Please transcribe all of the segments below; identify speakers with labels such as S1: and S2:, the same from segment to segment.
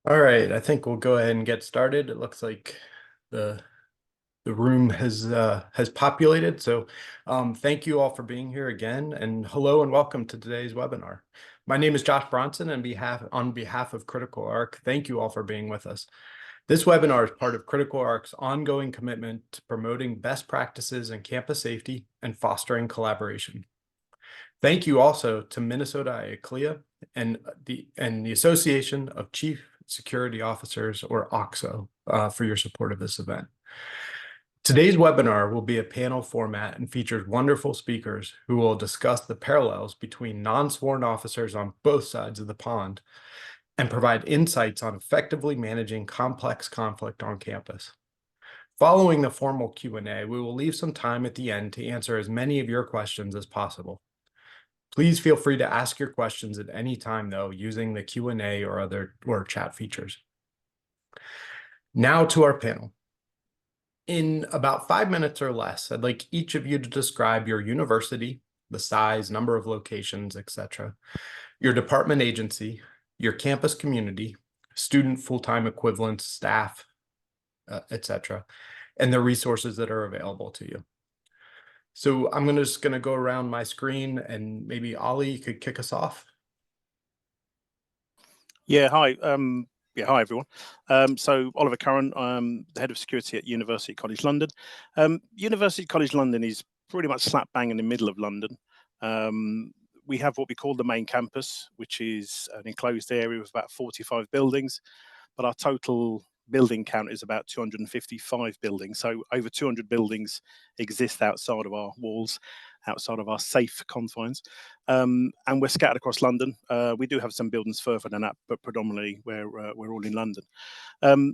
S1: All right, I think we'll go ahead and get started. It looks like the the room has populated. So thank you all for being here again, and hello and welcome to today's webinar. My name is Josh Bronson, and on behalf of CriticalArc, thank you all for being with us. This webinar is part of CriticalArc's ongoing commitment to promoting best practices in campus safety and fostering collaboration. Thank you also to Minnesota IACLEA and the Association of Chief Security Officers, or OXO, for your support of this event. Today's webinar will be a panel format and features wonderful speakers who will discuss the parallels between non-sworn officers on both sides of the pond and provide insights on effectively managing complex conflict on campus. Following the formal Q&A, we will leave some time at the end to answer as many of your questions as possible. Please feel free to ask your questions at any time, though, using the Q&A or chat features. Now to our panel. In about 5 minutes or less, I'd like each of you to describe your university, the size, number of locations, etc., your department agency, your campus community, student full-time equivalents, staff, etc., and the resources that are available to you. So I'm just going to go around my screen, and maybe Ollie, you could kick us off.
S2: Yeah, hi. Hi everyone. So Oliver Curran, I'm the head of security at University College London. University College London is pretty much slap bang in the middle of London. We have what we call the main campus, which is an enclosed area with about 45 buildings, but our total building count is about 255 buildings. So over 200 buildings exist outside of our walls, outside of our safe confines, and we're scattered across London. We do have some buildings further than that, but predominantly we're all in London.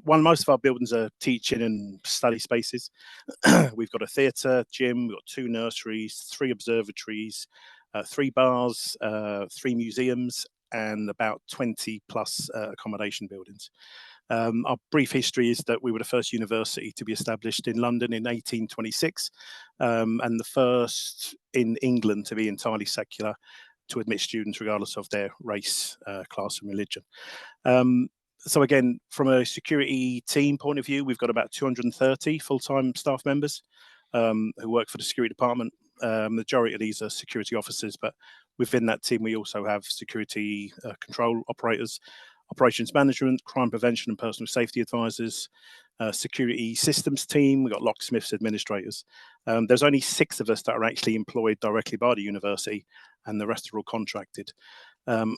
S2: While most of our buildings are teaching and study spaces, we've got a theatre, gym, we've got 2 nurseries, 3 observatories, 3 bars, 3 museums, and about 20 plus accommodation buildings. Our brief history is that we were the first university to be established in London in 1826, and the first in England to be entirely secular, to admit students regardless of their race, class and religion. So again, from a security team point of view, we've got about 230 full-time staff members who work for the security department. Majority of these are security officers, but within that team we also have security control operators, operations management, crime prevention and personal safety advisors, security systems team. We've got locksmiths, administrators. There's only 6 of us that are actually employed directly by the university, and the rest are all contracted. From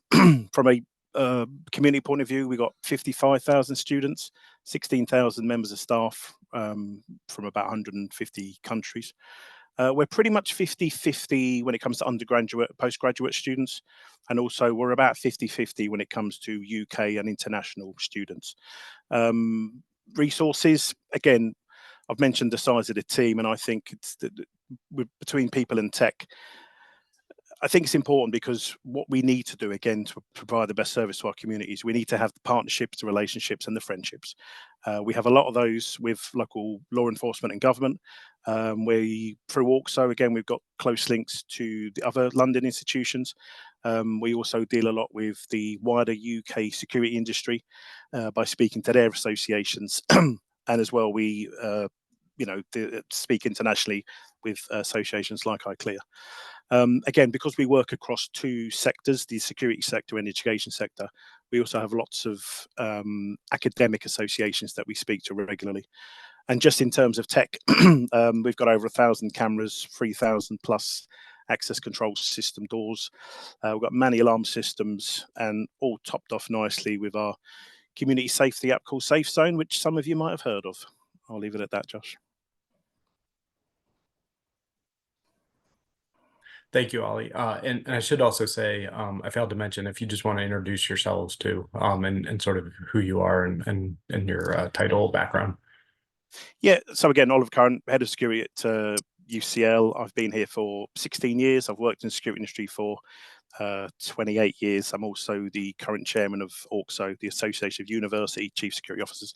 S2: a community point of view, we've got 55,000 students, 16,000 members of staff from about 150 countries. We're pretty much 50-50 when it comes to undergraduate, postgraduate students, and also we're about 50-50 when it comes to UK and international students. Resources, again, I've mentioned the size of the team, and I think it's between people and tech, I think it's important because what we need to do, again, to provide the best service to our communities, we need to have the partnerships, the relationships and the friendships. We have a lot of those with local law enforcement and government. Through OXO, again, we've got close links to the other London institutions. We also deal a lot with the wider UK security industry by speaking to their associations. And as well, we speak internationally with associations like IACLEA. Again, because we work across 2 sectors, the security sector and the education sector, we also have lots of academic associations that we speak to regularly. And just in terms of tech, we've got over 1,000 cameras, 3,000 plus access control system doors. We've got many alarm systems, and all topped off nicely with our community safety app called Safe Zone, which some of you might have heard of. I'll leave it at that, Josh.
S1: Thank you, Ollie. And I should also say, I failed to mention, if you just want to introduce yourselves too, and sort of who you are and your title background.
S2: Yeah, so again, Oliver Curran, head of security at UCL. I've been here for 16 years. I've worked in the security industry for 28 years. I'm also the current chairman of OXO, the Association of University Chief Security Officers.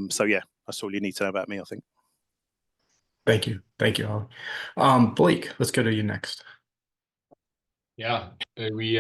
S2: So yeah, that's all you need to know about me, I think.
S1: Thank you, Ollie. Blake, let's go to you next.
S3: Yeah, we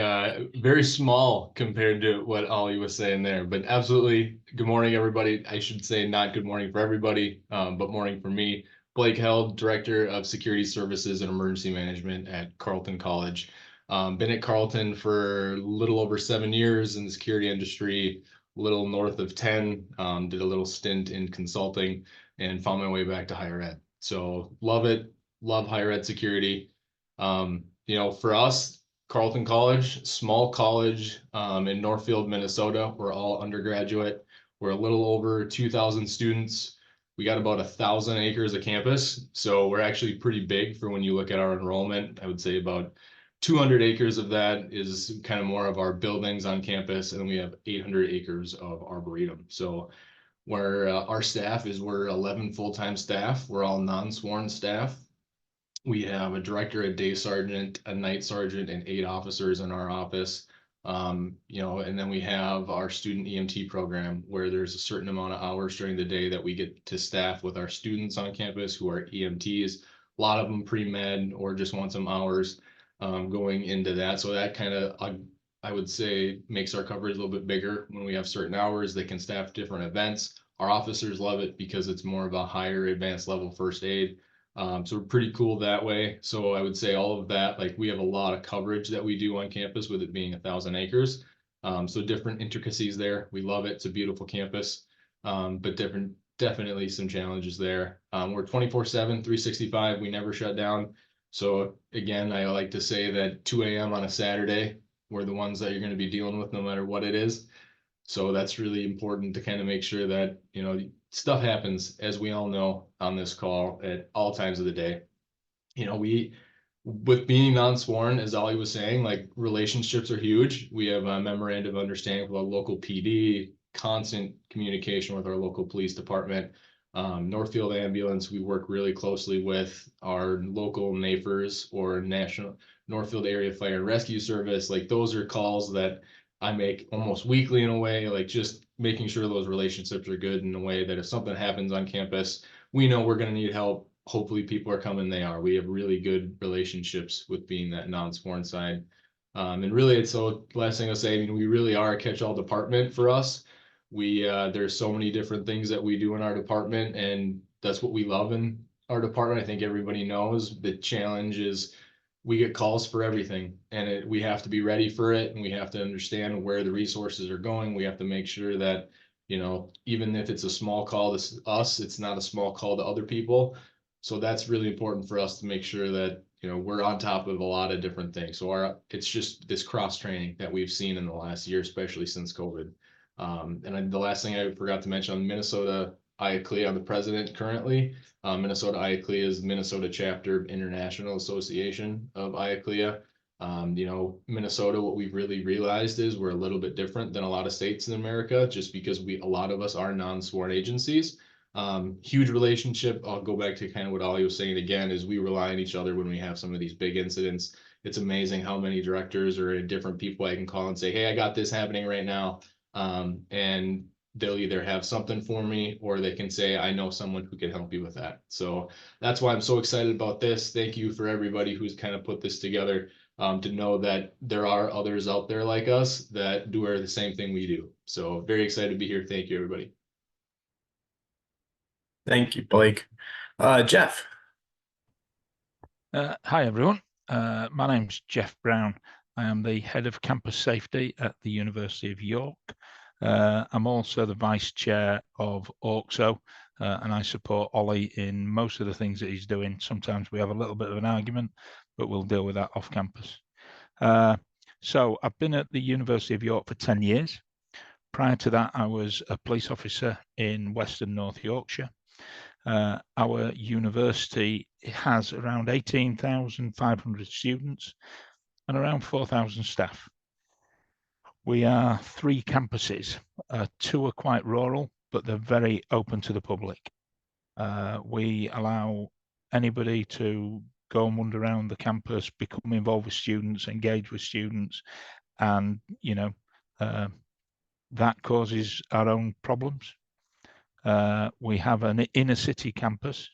S3: very small compared to what Ollie was saying there, but absolutely. Good morning, everybody. I should say not good morning for everybody, but morning for me. Blake Held, Director of Security Services and Emergency Management at Carleton College. Been at Carleton for a little over 7 years in the security industry, a little north of 10. Did a little stint in consulting and found my way back to higher ed. So love it, love higher ed security. For us, Carleton College, small college in Northfield, Minnesota. We're all undergraduate. We're a little over 2,000 students. We got about 1,000 acres of campus. So we're actually pretty big for when you look at our enrollment. I would say about 200 acres of that is kind of more of our buildings on campus. And then we have 800 acres of arboretum. So where our staff is, we're 11 full-time staff. We're all non-sworn staff. We have a director, a day sergeant, a night sergeant, and 8 officers in our office. And then we have our student EMT program where there's a certain amount of hours during the day that we get to staff with our students on campus who are EMTs. A lot of them pre-med or just want some hours going into that. So that kind of, I would say, makes our coverage a little bit bigger when we have certain hours. They can staff different events. Our officers love it because it's more of a higher advanced level first aid. So we're pretty cool that way. So I would say all of that, like we have a lot of coverage that we do on campus with it being 1,000 acres. So different intricacies there. We love it. It's a beautiful campus, but definitely some challenges there. We're 24/7, 365. We never shut down. So again, I like to say that 2 a.m. on a Saturday, we're the ones that you're going to be dealing with no matter what it is. So that's really important to kind of make sure that, stuff happens, as we all know, on this call at all times of the day. We, with being non-sworn, as Ollie was saying, like relationships are huge. We have a memorandum of understanding with our local PD, constant communication with our local police department. Northfield Ambulance, we work really closely with our local NAFERS or National Northfield Area Fire and Rescue Service. Like those are calls that I make almost weekly in a way, like just making sure those relationships are good in a way that if something happens on campus, we know we're going to need help. Hopefully people are coming, they are. We have really good relationships with being that non-sworn side. And really, it's so last thing I'll say, I mean, we really are a catch-all department for us. There's so many different things that we do in our department, and that's what we love in our department. I think everybody knows the challenge is we get calls for everything, and we have to be ready for it, and we have to understand where the resources are going. We have to make sure that, even if it's a small call to us, it's not a small call to other people. So that's really important for us to make sure that, we're on top of a lot of different things. So it's just this cross training that we've seen in the last year, especially since COVID. And the last thing I forgot to mention, Minnesota IACLEA, I'm the president currently. Minnesota IACLEA is Minnesota chapter International Association of IACLEA. Minnesota, what we've really realized is we're a little bit different than a lot of states in America, just because a lot of us are non-sworn agencies. Huge relationship. I'll go back to kind of what Ollie was saying again, is we rely on each other when we have some of these big incidents. It's amazing how many directors or different people I can call and say, hey, I got this happening right now. And they'll either have something for me or they can say, I know someone who can help you with that. So that's why I'm so excited about this. Thank you for everybody who's kind of put this together, to know that there are others out there like us that do the same thing we do. So very excited to be here. Thank you, everybody.
S1: Thank you, Blake. Jeff.
S4: Hi, everyone. My name's Jeff Brown. I am the head of campus safety at the University of York. I'm also the vice chair of AUXO, and I support Ollie in most of the things that he's doing. Sometimes we have a little bit of an argument, but we'll deal with that off campus. So I've been at the University of York for 10 years. Prior to that, I was a police officer in Western North Yorkshire. Our university has around 18,500 students and around 4,000 staff. We are 3 campuses. 2 are quite rural, but they're very open to the public. We allow anybody to go and wander around the campus, become involved with students, engage with students, and that causes our own problems. We have an inner city campus.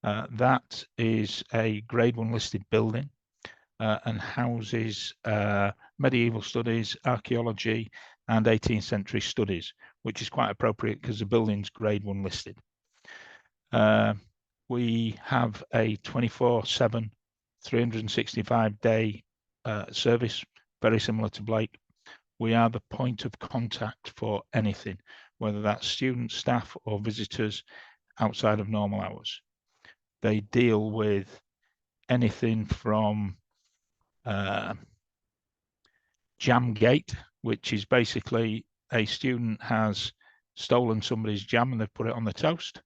S4: That is a grade 1 listed building. and houses medieval studies, archaeology, and 18th century studies, which is quite appropriate because the building's Grade 1 listed. We have a 24/7, 365-day service, very similar to Blake. We are the point of contact for anything, whether that's students, staff, or visitors outside of normal hours. They deal with anything from Jamgate, which is basically a student has stolen somebody's jam and they've put it on the toast,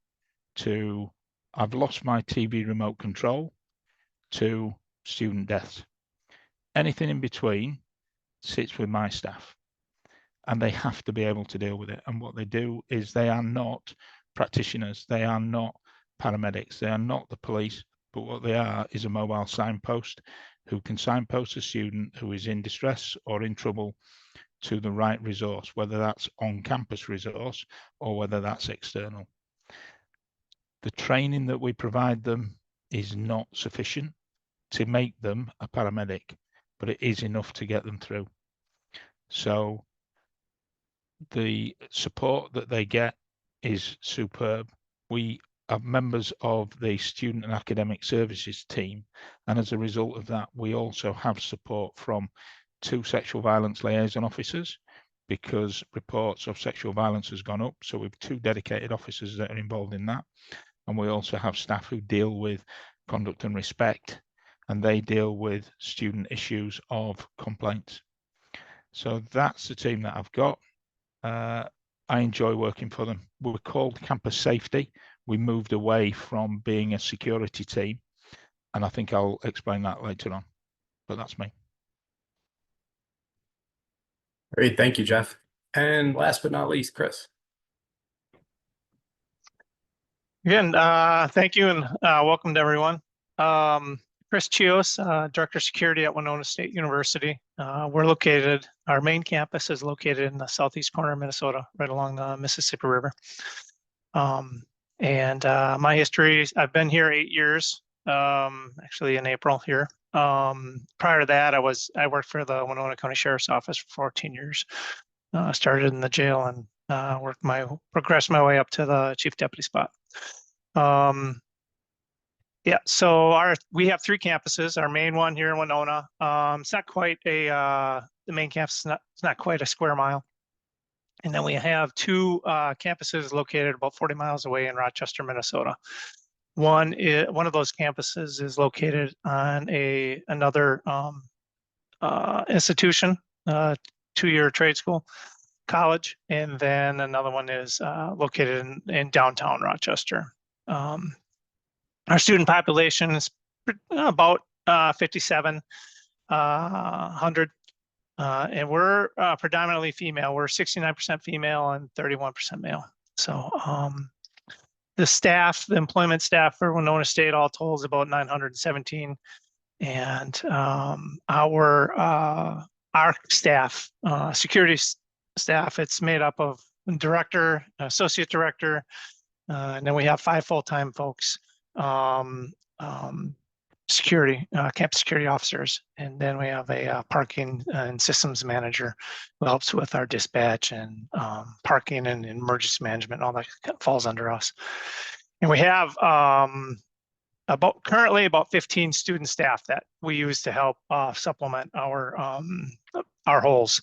S4: to I've lost my TV remote control, to student deaths. Anything in between sits with my staff, and they have to be able to deal with it. And what they do is they are not practitioners, they are not paramedics, they are not the police, but what they are is a mobile signpost who can signpost a student who is in distress or in trouble to the right resource, whether that's on-campus resource or whether that's external. The training that we provide them is not sufficient to make them a paramedic, but it is enough to get them through. So the support that they get is superb. We are members of the Student and Academic Services team, and as a result of that, we also have support from 2 sexual violence liaison officers, because reports of sexual violence has gone up. So we have 2 dedicated officers that are involved in that. And we also have staff who deal with conduct and respect, and they deal with student issues of complaints. So that's the team that I've got. I enjoy working for them. We're called Campus Safety. We moved away from being a security team, and I think I'll explain that later on, but that's me.
S1: Great, thank you, Jeff. And last but not least, Chris.
S5: Again, thank you and welcome to everyone. Chris Chios, Director of Security at Winona State University. Our main campus is located in the southeast corner of Minnesota, right along the Mississippi River. My history, I've been here 8 years, actually in April here. Prior to that, I worked for the Winona County Sheriff's Office for 14 years. Started in the jail and progressed my way up to the chief deputy spot. Yeah, so we have 3 campuses. Our main one here in Winona. It's not quite the main campus. It's not quite a square mile. And then we have 2 campuses located about 40 miles away in Rochester, Minnesota. One of those campuses is located on another institution, 2-year trade school, college, and then another one is located in downtown Rochester. Our student population is about 5,700, and we're predominantly female. We're 69% female and 31% male. So the employment staff for Winona State all told is about 917, and our staff, security staff, it's made up of director, associate director, and then we have 5 full-time folks, campus security officers, and then we have a parking and systems manager who helps with our dispatch and parking and emergency management. All that falls under us. And we have currently about 15 student staff that we use to help supplement our holes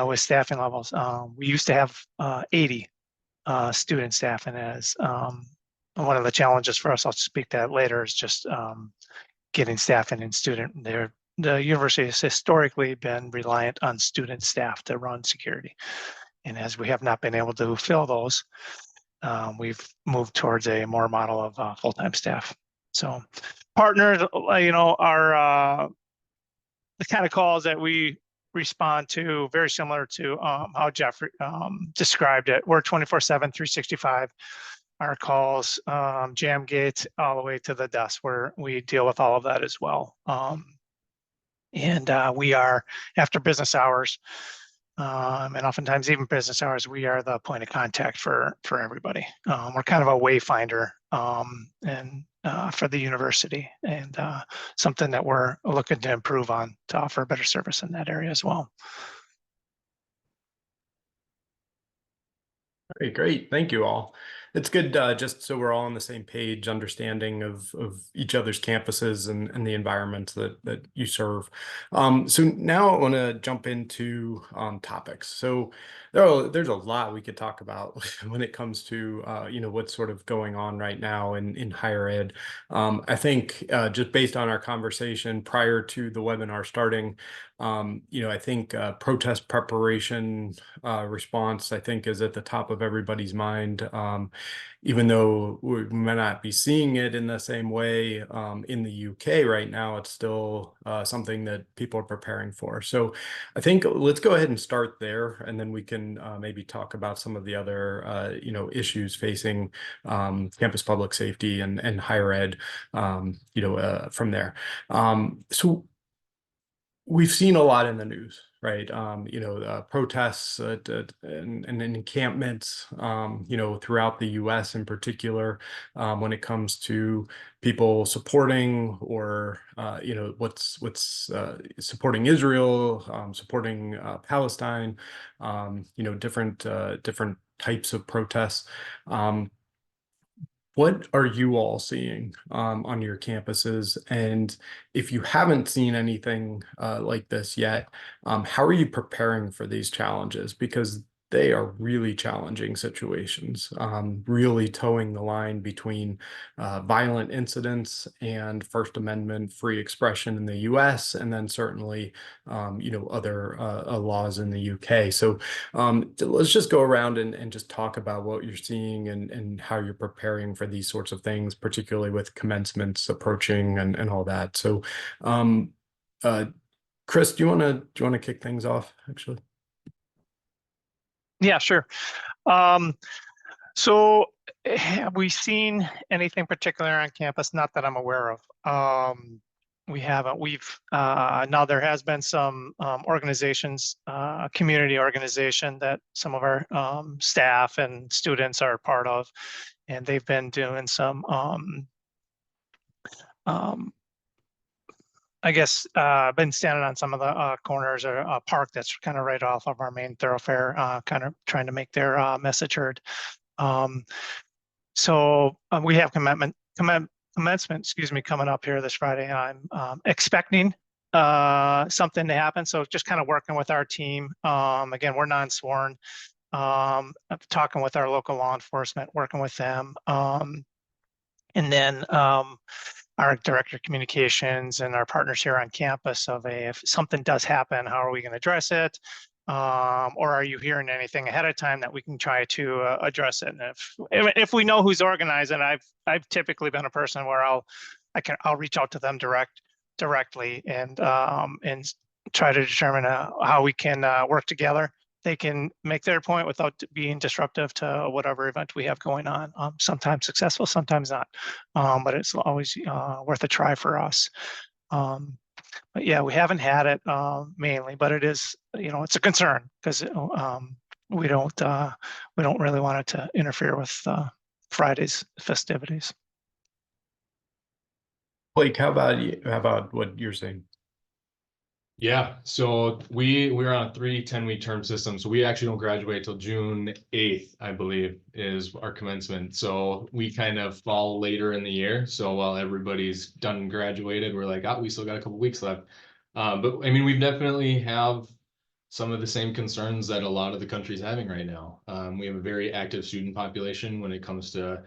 S5: with staffing levels. We used to have 80 student staff, and as one of the challenges for us, I'll speak to that later, is just getting staff in student. The university has historically been reliant on student staff to run security. And as we have not been able to fill those, we've moved towards a more model of full-time staff. So partners, are the kind of calls that we respond to, very similar to how Jeff described it. We're 24/7, 365. Our calls, jam gates, all the way to the desk, where we deal with all of that as well. We are, after business hours, and oftentimes even business hours, we are the point of contact for everybody. We're kind of a wayfinder, and for the university, and something that we're looking to improve on to offer better service in that area as well.
S1: All right, great. Thank you all. It's good just so we're all on the same page, understanding of each other's campuses and the environments that you serve. So now I want to jump into topics. So there's a lot we could talk about when it comes to what's sort of going on right now in higher ed. I think just based on our conversation prior to the webinar starting, I think protest preparation response, I think, is at the top of everybody's mind. Even though we may not be seeing it in the same way in the UK right now, it's still something that people are preparing for. So I think let's go ahead and start there, and then we can maybe talk about some of the other issues facing campus public safety and higher ed, from there. So we've seen a lot in the news, right? Protests and encampments, throughout the U.S. in particular, when it comes to people supporting or, what's supporting Israel, supporting Palestine, different types of protests. What are you all seeing on your campuses? And if you haven't seen anything like this yet, how are you preparing for these challenges? Because they are really challenging situations, really towing the line between violent incidents and First Amendment free expression in the US, and then certainly, other laws in the UK. So let's just go around and just talk about what you're seeing and how you're preparing for these sorts of things, particularly with commencements approaching and all that. So, Chris, do you want to kick things off, actually?
S5: Yeah, sure. So have we seen anything particular on campus? Not that I'm aware of. We haven't. Now there has been some organizations, community organization that some of our staff and students are part of, and they've been doing some, I guess, been standing on some of the corners or a park that's kind of right off of our main thoroughfare, kind of trying to make their message heard. So we have commencement, coming up here this Friday, and I'm expecting something to happen. So just kind of working with our team. Again, we're non-sworn. Talking with our local law enforcement, working with them. And then our director of communications and our partners here on campus if something does happen, how are we going to address it? Or are you hearing anything ahead of time that we can try to address it? And if we know who's organizing, I've typically been a person where I'll reach out to them directly and try to determine how we can work together. They can make their point without being disruptive to whatever event we have going on. Sometimes successful, sometimes not, but it's always worth a try for us. But yeah, we haven't had it mainly, but it is, it's a concern because we don't really want it to interfere with Friday's festivities.
S1: Blake, how about you? How about what you're saying?
S3: Yeah, so we're on a 10-week term system. So we actually don't graduate till June 8th, I believe, is our commencement. So we kind of fall later in the year. So while everybody's done and graduated, we're like, we still got a couple weeks left. But I mean, we definitely have some of the same concerns that a lot of the country's having right now. We have a very active student population when it comes to,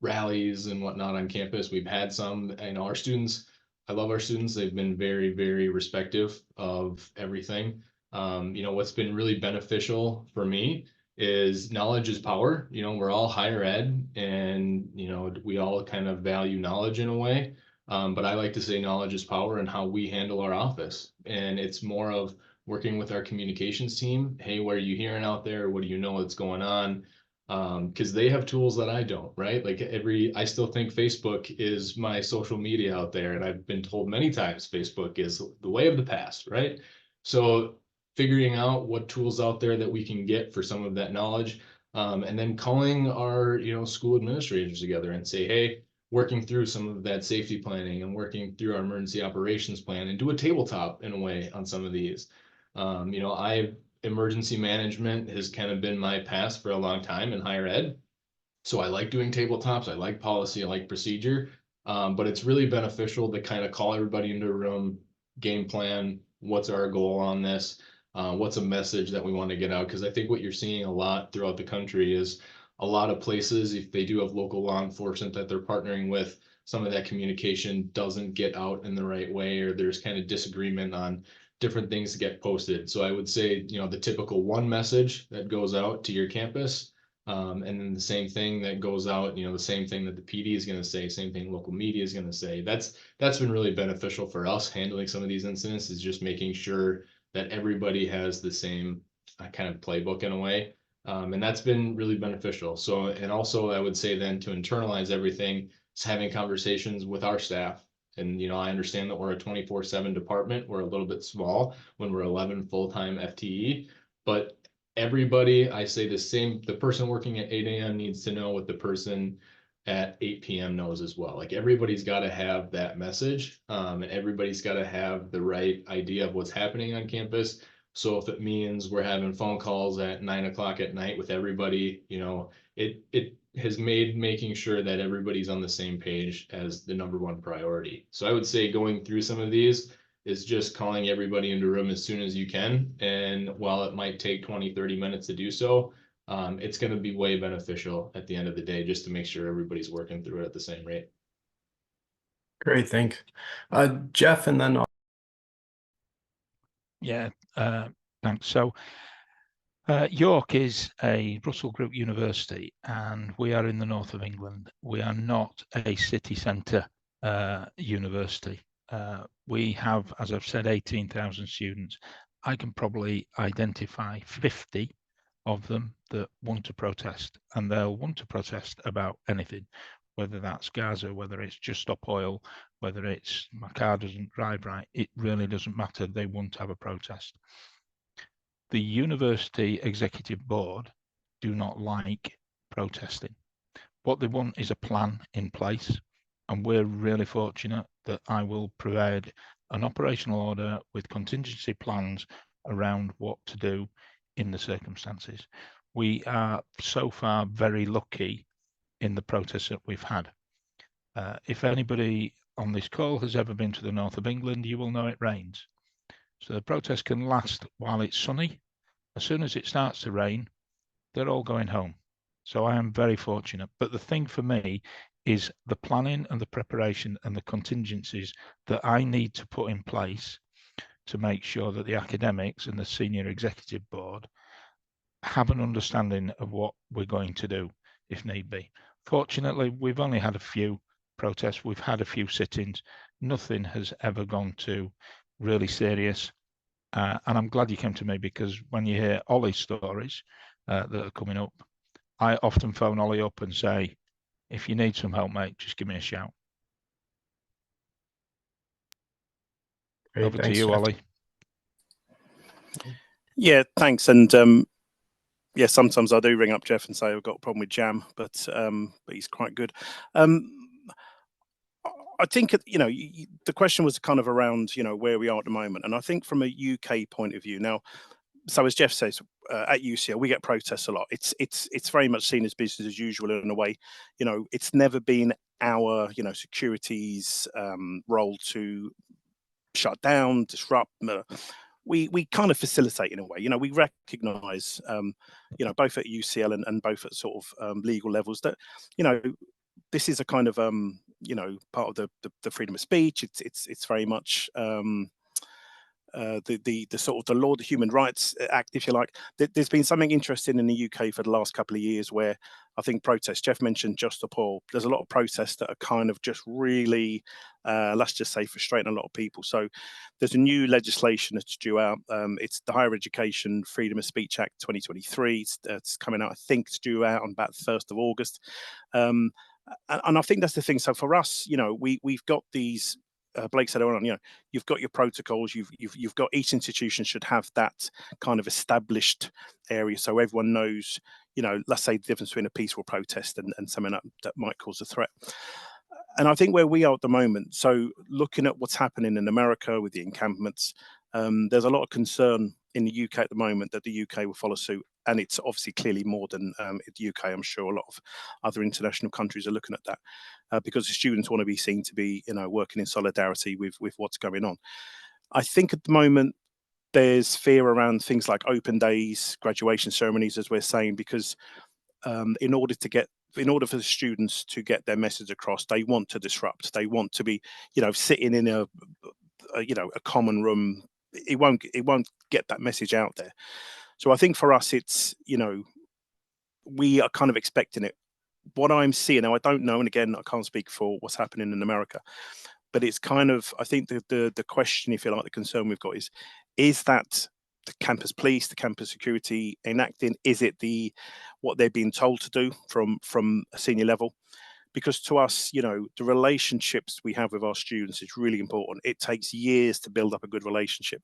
S3: rallies and whatnot on campus. We've had some, our students, I love our students. They've been very, very respective of everything. What's been really beneficial for me is knowledge is power. We're all higher ed and, we all kind of value knowledge in a way. But I like to say knowledge is power and how we handle our office. And it's more of working with our communications team. Hey, what are you hearing out there? What do you know that's going on? Because they have tools that I don't, right? Like I still think Facebook is my social media out there. And I've been told many times Facebook is the way of the past, right? So figuring out what tools out there that we can get for some of that knowledge, and then calling our, school administrators together and say, hey, working through some of that safety planning and working through our emergency operations plan and do a tabletop in a way on some of these. Emergency management has kind of been my past for a long time in higher ed. So I like doing tabletops, I like policy, I like procedure, but it's really beneficial to kind of call everybody into a room, game plan, what's our goal on this, what's a message that we want to get out, because I think what you're seeing a lot throughout the country is a lot of places, if they do have local law enforcement that they're partnering with, some of that communication doesn't get out in the right way, or there's kind of disagreement on different things to get posted. So I would say, the typical one message that goes out to your campus, and then the same thing that goes out, the same thing that the PD is going to say, same thing local media is going to say. That's been really beneficial for us handling some of these incidents, is just making sure that everybody has the same kind of playbook in a way. And that's been really beneficial. So, and also I would say then to internalize everything is having conversations with our staff. And, I understand that we're a 24/7 department. We're a little bit small when we're 11 full-time FTE, but everybody, I say the person working at 8 a.m. needs to know what the person at 8 p.m. knows as well. Like everybody's got to have that message, and everybody's got to have the right idea of what's happening on campus. So if it means we're having phone calls at 9 o'clock at night with everybody, it has made making sure that everybody's on the same page as the number one priority. So I would say going through some of these is just calling everybody into a room as soon as you can. And while it might take 20, 30 minutes to do so, it's going to be way beneficial at the end of the day, just to make sure everybody's working through it at the same rate.
S1: Great, thanks. Jeff, and then
S4: Yeah, thanks. So York is a Russell Group university, and we are in the north of England. We are not a city centre university. We have, as I've said, 18,000 students. I can probably identify 50 of them that want to protest, and they'll want to protest about anything, whether that's Gaza, whether it's Just Stop Oil, whether it's my car doesn't drive right. It really doesn't matter. They want to have a protest. The university executive board do not like protesting. What they want is a plan in place, and we're really fortunate that I will provide an operational order with contingency plans around what to do in the circumstances. We are so far very lucky in the protests that we've had. If anybody on this call has ever been to the north of England, you will know it rains. So the protest can last while it's sunny. As soon as it starts to rain, they're all going home. So I am very fortunate. But the thing for me is the planning and the preparation and the contingencies that I need to put in place to make sure that the academics and the senior executive board have an understanding of what we're going to do if need be. Fortunately, we've only had a few protests. We've had a few sit-ins. Nothing has ever gone to really serious. And I'm glad you came to me, because when you hear Ollie's stories that are coming up, I often phone Ollie up and say, if you need some help, mate, just give me a shout.
S1: great,
S4: Over to
S1: thanks,
S4: you,
S1: Jeff.
S4: Ollie.
S2: Yeah, thanks. And yeah, sometimes I do ring up Jeff and say I've got a problem with jam, but he's quite good. I think the question was kind of around where we are at the moment, and I think from a UK point of view now. So as Jeff says, at UCL we get protests a lot. It's very much seen as business as usual in a way. It's never been our security's role to shut down, disrupt. We kind of facilitate in a way. We recognise, both at UCL and both at sort of legal levels that this is a kind of part of the freedom of speech. It's very much the sort of the law, the Human Rights Act, if you like. There's been something interesting in the UK for the last couple of years where I think protests, Jeff mentioned Just Stop Oil, there's a lot of protests that are kind of just really, let's just say, frustrating a lot of people. So there's a new legislation that's due out. It's the Higher Education Freedom of Speech Act 2023. It's coming out, I think it's due out on about the 1st of August. And I think that's the thing. So for us, we've got these, Blake said earlier on, you've got your protocols, you've got, each institution should have that kind of established area, so everyone knows, let's say the difference between a peaceful protest and something that might cause a threat. And I think where we are at the moment, so looking at what's happening in America with the encampments, there's a lot of concern in the UK at the moment that the UK will follow suit. And it's obviously clearly more than the UK. I'm sure a lot of other international countries are looking at that because the students want to be seen to be, working in solidarity with what's going on. I think at the moment there's fear around things like open days, graduation ceremonies, as we're saying, because in order for the students to get their message across, they want to disrupt. They want to be, sitting in a common room. It won't get that message out there. So I think for us, it's, we are kind of expecting it. What I'm seeing now, I don't know, and again, I can't speak for what's happening in America, but it's kind of, I think the question, if you like, the concern we've got is that the campus police, the campus security enacting? Is it what they're being told to do from a senior level? Because to us, the relationships we have with our students is really important. It takes years to build up a good relationship.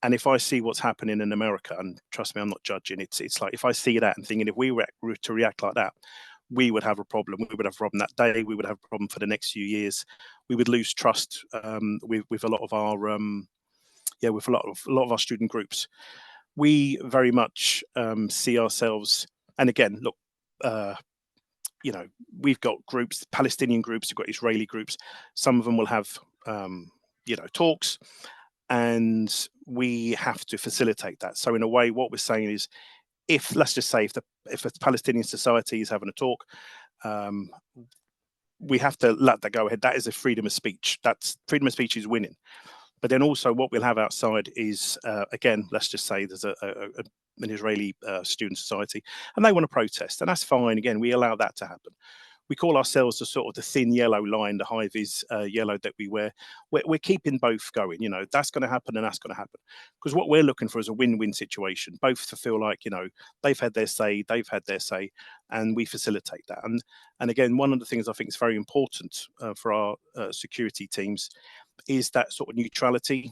S2: And if I see what's happening in America, and trust me, I'm not judging, it's like if I see that and thinking if we were to react like that, we would have a problem. We would have a problem that day. We would have a problem for the next few years. We would lose trust with a lot of our with a lot of our student groups. We very much see ourselves, and again, look, we've got groups, Palestinian groups, we've got Israeli groups. Some of them will have talks, and we have to facilitate that. So in a way, what we're saying is, let's just say if a Palestinian society is having a talk, we have to let that go ahead. That is a freedom of speech. That's freedom of speech is winning. But then also what we'll have outside is, again, let's just say there's an Israeli student society and they want to protest, and that's fine. Again, we allow that to happen. We call ourselves the sort of the thin yellow line, the high vis yellow that we wear. We're keeping both going. That's going to happen and that's going to happen. Because what we're looking for is a win-win situation, both to feel like, they've had their say, and we facilitate that. And again, one of the things I think is very important for our security teams is that sort of neutrality.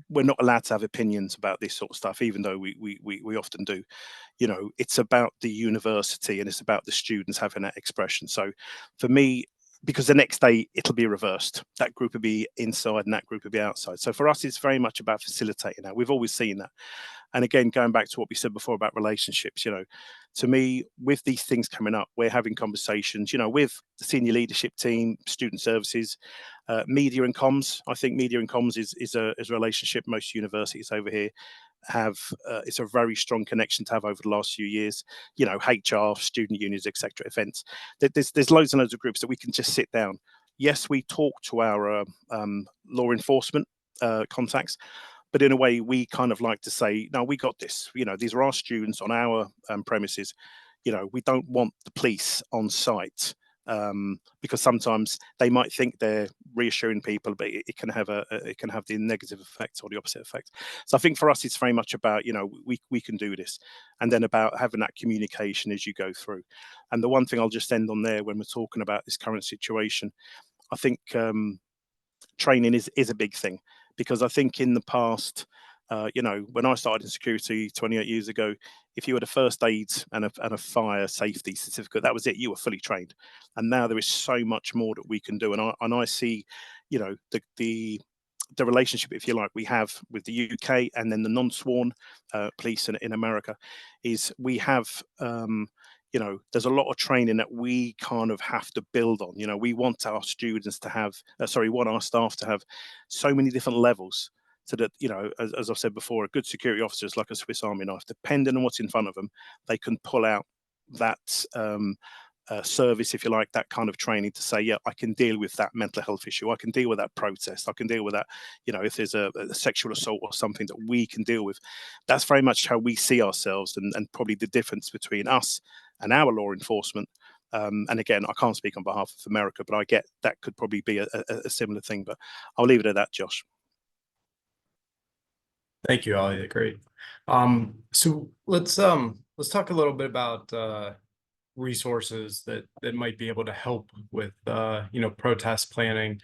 S2: We're not allowed to have opinions about this sort of stuff, even though we often do. It's about the university and it's about the students having that expression. So for me, because the next day it'll be reversed, that group will be inside and that group will be outside. So for us, it's very much about facilitating that. We've always seen that. And again, going back to what we said before about relationships, to me, with these things coming up, we're having conversations, with the senior leadership team, student services, media and comms. I think media and comms is a relationship most universities over here have. It's a very strong connection to have over the last few years. HR, student unions, etc. Events. There's loads and loads of groups that we can just sit down. Yes, we talk to our law enforcement contacts. But in a way, we kind of like to say, no, we got this. These are our students on our premises. We don't want the police on site because sometimes they might think they're reassuring people, but it can have the negative effect or the opposite effect. So I think for us, it's very much about, we can do this, and then about having that communication as you go through. And the one thing I'll just end on there when we're talking about this current situation, I think training is a big thing. Because I think in the past, when I started in security 28 years ago, if you had a first aid and a fire safety certificate, that was it. You were fully trained. And now there is so much more that we can do. And I see, the relationship, if you like, we have with the UK and then the non-sworn police in America is we have. There's a lot of training that we kind of have to build on. We want our students to have, want our staff to have so many different levels so that, as I've said before, a good security officer is like a Swiss Army knife. Depending on what's in front of them, they can pull out that service, if you like, that kind of training to say, yeah, I can deal with that mental health issue. I can deal with that protest. I can deal with that, if there's a sexual assault or something that we can deal with. That's very much how we see ourselves and probably the difference between us and our law enforcement. And again, I can't speak on behalf of America, but I get that could probably be a similar thing. But I'll leave it at that, Josh.
S1: Thank you, Ollie. Great. So let's talk a little bit about resources that might be able to help with protest planning.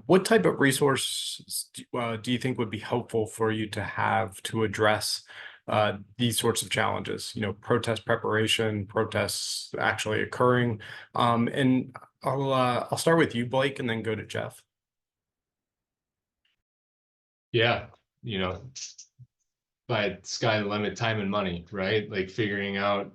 S1: What type of resources do you think would be helpful for you to have to address these sorts of challenges, protest preparation, protests actually occurring. And I'll start with you, Blake, and then go to Jeff.
S3: Yeah, by sky the limit, time and money, right? Like figuring out,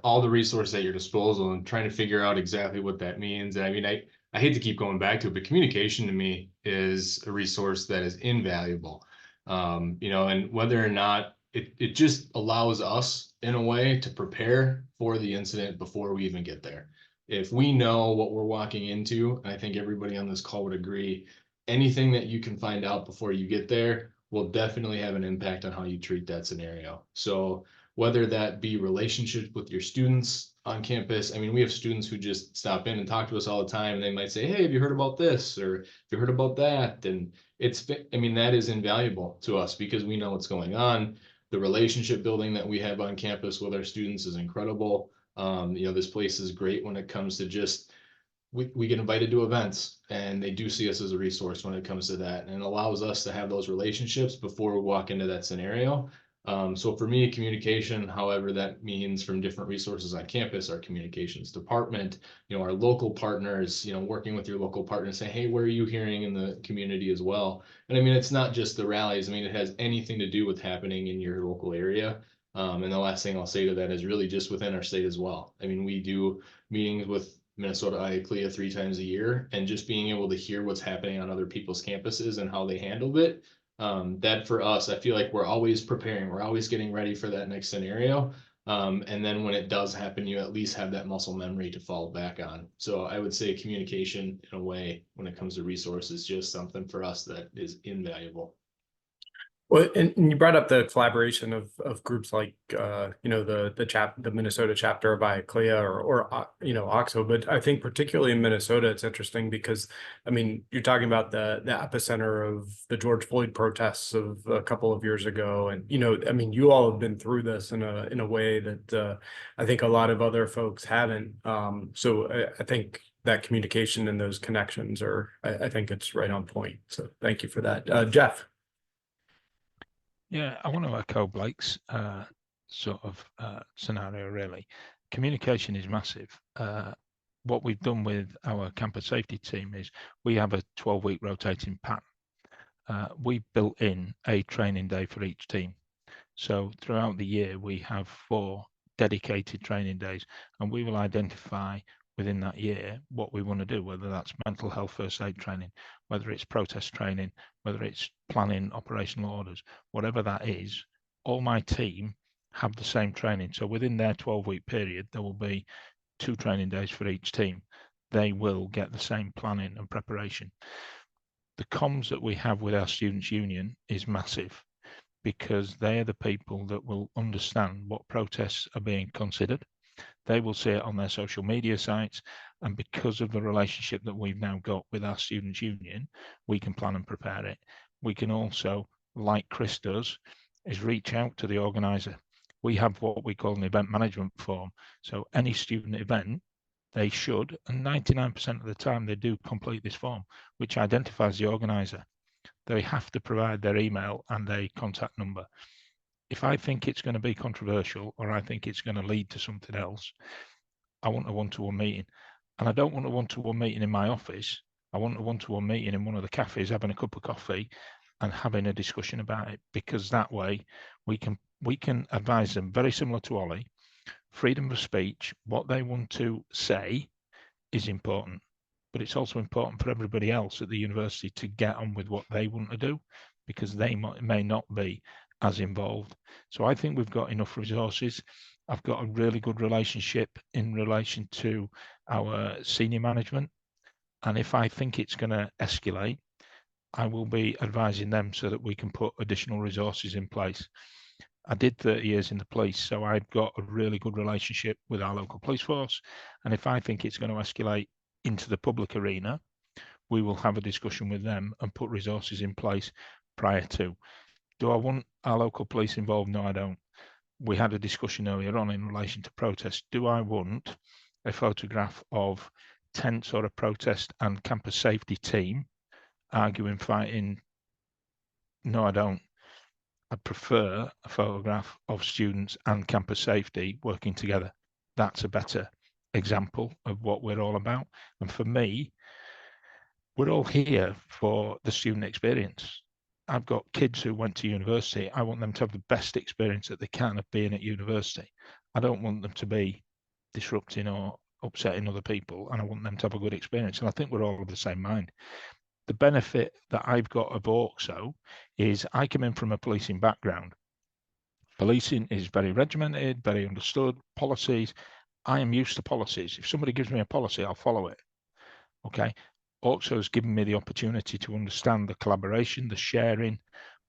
S3: all the resources at your disposal and trying to figure out exactly what that means. And I mean, I hate to keep going back to it, but communication to me is a resource that is invaluable. And whether or not it just allows us in a way to prepare for the incident before we even get there. If we know what we're walking into, and I think everybody on this call would agree, anything that you can find out before you get there will definitely have an impact on how you treat that scenario. So whether that be relationships with your students on campus, I mean, we have students who just stop in and talk to us all the time, and they might say, hey, have you heard about this? Or have you heard about that? And that is invaluable to us because we know what's going on. The relationship building that we have on campus with our students is incredible. This place is great when it comes to just we get invited to events, and they do see us as a resource when it comes to that, and it allows us to have those relationships before we walk into that scenario. So for me, communication, however that means from different resources on campus, our communications department, our local partners, working with your local partners, say, hey, what are you hearing in the community as well? And I mean, it's not just the rallies. I mean, it has anything to do with happening in your local area. And the last thing I'll say to that is really just within our state as well. I mean, we do meetings with Minnesota IACLEA 3 times a year, and just being able to hear what's happening on other people's campuses and how they handled it. That for us, I feel like we're always preparing, we're always getting ready for that next scenario. And then when it does happen, you at least have that muscle memory to fall back on. So I would say communication in a way, when it comes to resources, just something for us that is invaluable.
S1: Well, and you brought up the collaboration of groups like the Minnesota chapter of IACLEA or OXO, but I think particularly in Minnesota it's interesting because I mean you're talking about the epicenter of the George Floyd protests of a couple of years ago, and I mean you all have been through this in a way that I think a lot of other folks haven't. So I think that communication and those connections I think it's right on point. So thank you for that, Jeff.
S4: Yeah, I want to echo Blake's scenario, really. Communication is massive. What we've done with our campus safety team is we have a 12-week rotating pattern. We've built in a training day for each team. So throughout the year, we have 4 dedicated training days, and we will identify within that year what we want to do, whether that's mental health first aid training, whether it's protest training, whether it's planning operational orders, whatever that is. All my team have the same training. So within their 12-week period, there will be 2 training days for each team. They will get the same planning and preparation. The comms that we have with our students' union is massive, because they are the people that will understand what protests are being considered. They will see it on their social media sites, and because of the relationship that we've now got with our students' union, we can plan and prepare it. We can also, like Chris does, is reach out to the organizer. We have what we call an event management form. So any student event, they should, and 99% of the time they do complete this form, which identifies the organizer. They have to provide their email and a contact number. If I think it's going to be controversial, or I think it's going to lead to something else, I want a one-to-one meeting. And I don't want a one-to-one meeting in my office. I want a one-to-one meeting in one of the cafes, having a cup of coffee and having a discussion about it, because that way we can advise them, very similar to Ollie. Freedom of speech, what they want to say is important, but it's also important for everybody else at the university to get on with what they want to do, because they may not be as involved. So I think we've got enough resources. I've got a really good relationship in relation to our senior management. And if I think it's going to escalate, I will be advising them so that we can put additional resources in place. I did 30 years in the police, so I've got a really good relationship with our local police force. And if I think it's going to escalate into the public arena, we will have a discussion with them and put resources in place prior to. Do I want our local police involved? No, I don't. We had a discussion earlier on in relation to protests. Do I want a photograph of tents or a protest and campus safety team arguing, fighting? No, I don't. I'd prefer a photograph of students and campus safety working together. That's a better example of what we're all about. And for me, we're all here for the student experience. I've got kids who went to university. I want them to have the best experience that they can of being at university. I don't want them to be disrupting or upsetting other people, and I want them to have a good experience. And I think we're all of the same mind. The benefit that I've got of OXO is I come in from a policing background. Policing is very regimented, very understood, policies. I am used to policies. If somebody gives me a policy, I'll follow it. Okay. OXO has given me the opportunity to understand the collaboration, the sharing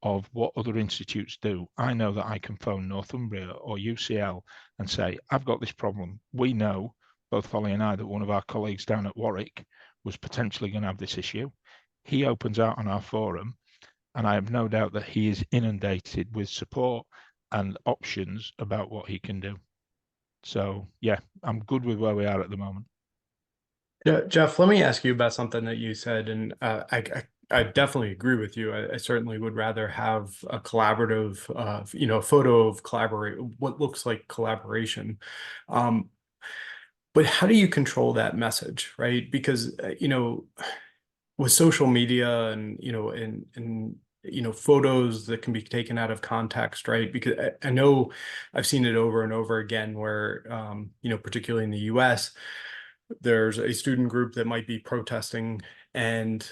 S4: of what other institutes do. I know that I can phone Northumbria or UCL and say, I've got this problem. We know, both Holly and I, that one of our colleagues down at Warwick was potentially going to have this issue. He opens out on our forum, and I have no doubt that he is inundated with support and options about what he can do. So yeah, I'm good with where we are at the moment.
S1: Yeah, Jeff, let me ask you about something that you said, and I definitely agree with you. I certainly would rather have a collaborative, photo of collaborate, what looks like collaboration. But how do you control that message, right? Because with social media and photos that can be taken out of context, right? Because I know I've seen it over and over again where particularly in the US, there's a student group that might be protesting, and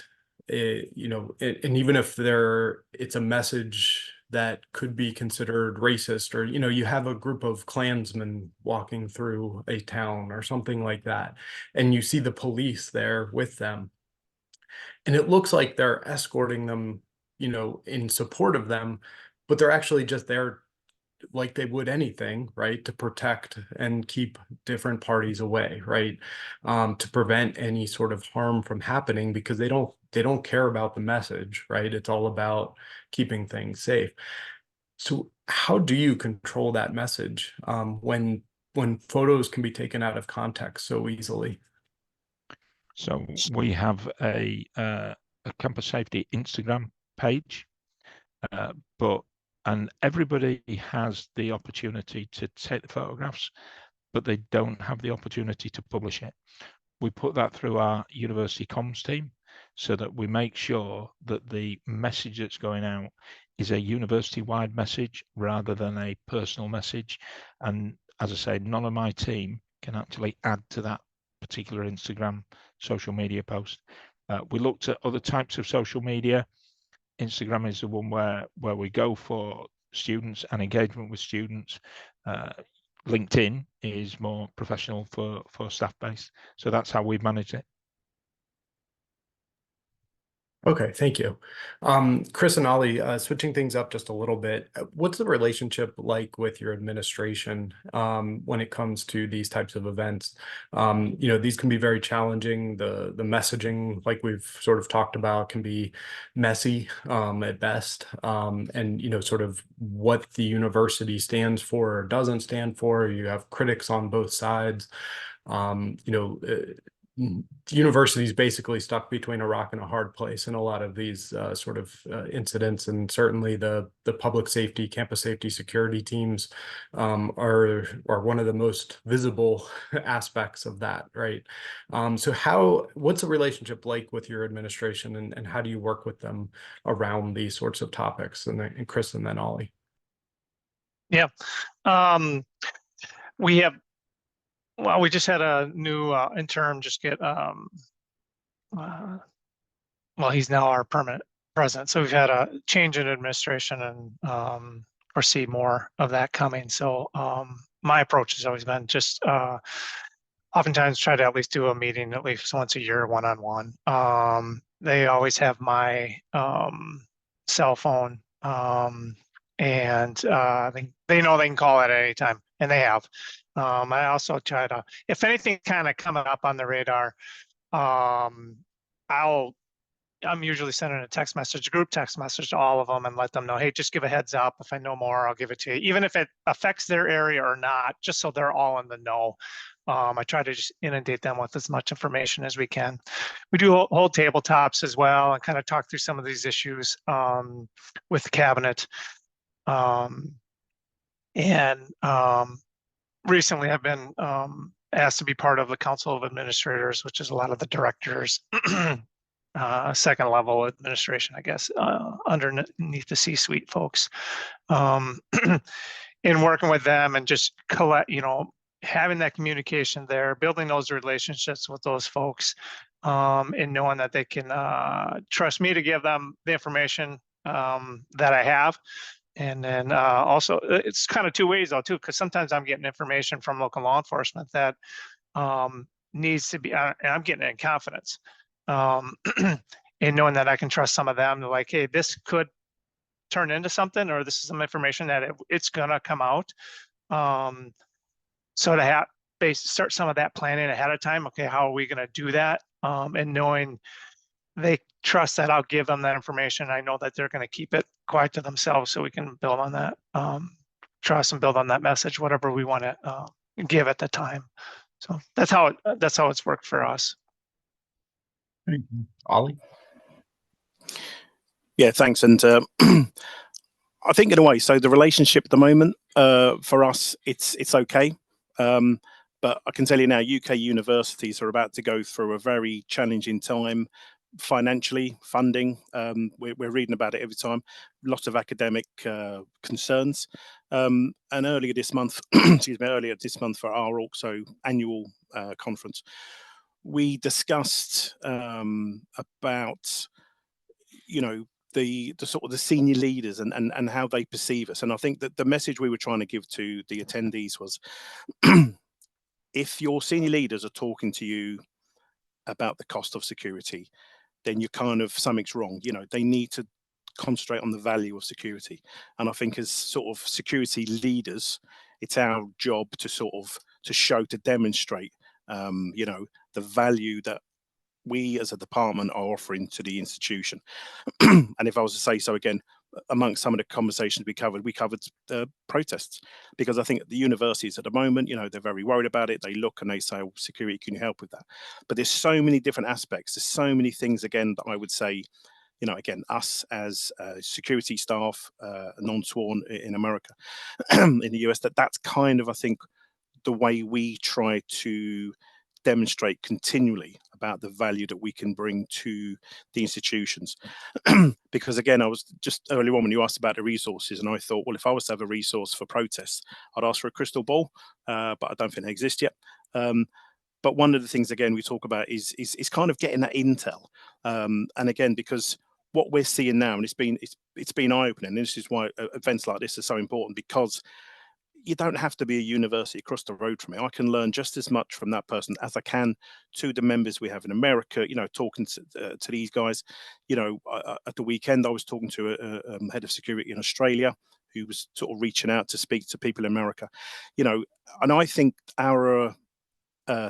S1: and even if it's a message that could be considered racist, or you have a group of Klansmen walking through a town or something like that, and you see the police there with them, and it looks like they're escorting them, in support of them, but they're actually just there like they would anything, right, to protect and keep different parties away, right, to prevent any sort of harm from happening, because they don't care about the message, right? It's all about keeping things safe. So how do you control that message when photos can be taken out of context so easily?
S4: So we have a campus safety Instagram page, and everybody has the opportunity to take the photographs, but they don't have the opportunity to publish it. We put that through our university comms team so that we make sure that the message that's going out is a university-wide message rather than a personal message. And as I say, none of my team can actually add to that particular Instagram social media post. We looked at other types of social media. Instagram is the one where we go for students and engagement with students. LinkedIn is more professional for staff base. So that's how we've managed it.
S1: Okay, thank you. Chris and Ollie, switching things up just a little bit, what's the relationship like with your administration when it comes to these types of events? These can be very challenging. The messaging, like we've sort of talked about, can be messy at best. And sort of what the university stands for or doesn't stand for. You have critics on both sides. The university is basically stuck between a rock and a hard place in a lot of these sort of incidents, and certainly the public safety, campus safety security teams are one of the most visible aspects of that, right? So what's the relationship like with your administration, and how do you work with them around these sorts of topics? And Chris, and then Ollie.
S5: Yeah. We just had a new intern just get he's now our permanent president. So we've had a change in administration, and foresee more of that coming. So my approach has always been just oftentimes try to at least do a meeting at least once a year, one-on-one. They always have my cell phone, and they know they can call at any time, and they have. I also try to, if anything kind of coming up on the radar, I'm usually sending a group text message to all of them, and let them know, hey, just give a heads up. If I know more, I'll give it to you, even if it affects their area or not, just so they're all in the know. I try to just inundate them with as much information as we can. We do hold tabletops as well and kind of talk through some of these issues with the cabinet. And recently I've been asked to be part of the Council of Administrators, which is a lot of the directors, second level administration, I guess, underneath the C-suite folks. In working with them and just having that communication there, building those relationships with those folks, and knowing that they can trust me to give them the information that I have. And then also, it's kind of two ways though too, because sometimes I'm getting information from local law enforcement that needs to be, and I'm getting it in confidence, and knowing that I can trust some of them. They're like, hey, this could turn into something, or this is some information that it's gonna come out. So to have start some of that planning ahead of time. Okay, how are we gonna do that? And knowing they trust that I'll give them that information. I know that they're going to keep it quiet to themselves, so we can build on that trust and build on that message, whatever we want to give at the time. So that's how it's worked for us.
S1: Ollie?
S2: Yeah, thanks. And I think in a way, so the relationship at the moment for us, it's okay. But I can tell you now, UK universities are about to go through a very challenging time financially, funding. We're reading about it every time. Lots of academic concerns. And earlier this month, earlier this month for our also annual conference, we discussed about, the sort of the senior leaders and how they perceive us. And I think that the message we were trying to give to the attendees was, if your senior leaders are talking to you about the cost of security, then you're something's wrong. They need to concentrate on the value of security. And I think as sort of security leaders, it's our job to to demonstrate, the value that we as a department are offering to the institution. And if I was to say so again, amongst some of the conversations we covered protests, because I think at the universities at the moment, they're very worried about it. They look and they say, oh, security, can you help with that? But there's so many different aspects. There's so many things, again, that I would say, again, us as security staff, non-sworn in America, in the US, that's kind of, I think, the way we try to demonstrate continually about the value that we can bring to the institutions. Because again, I was just earlier on when you asked about the resources, and I thought, well, if I was to have a resource for protests, I'd ask for a crystal ball, but I don't think they exist yet. But one of the things, again, we talk about is kind of getting that intel. And again, because what we're seeing now, and it's been eye-opening, and this is why events like this are so important, because you don't have to be a university across the road from me. I can learn just as much from that person as I can to the members we have in America, talking to these guys. At the weekend, I was talking to a head of security in Australia who was sort of reaching out to speak to people in America, and I think our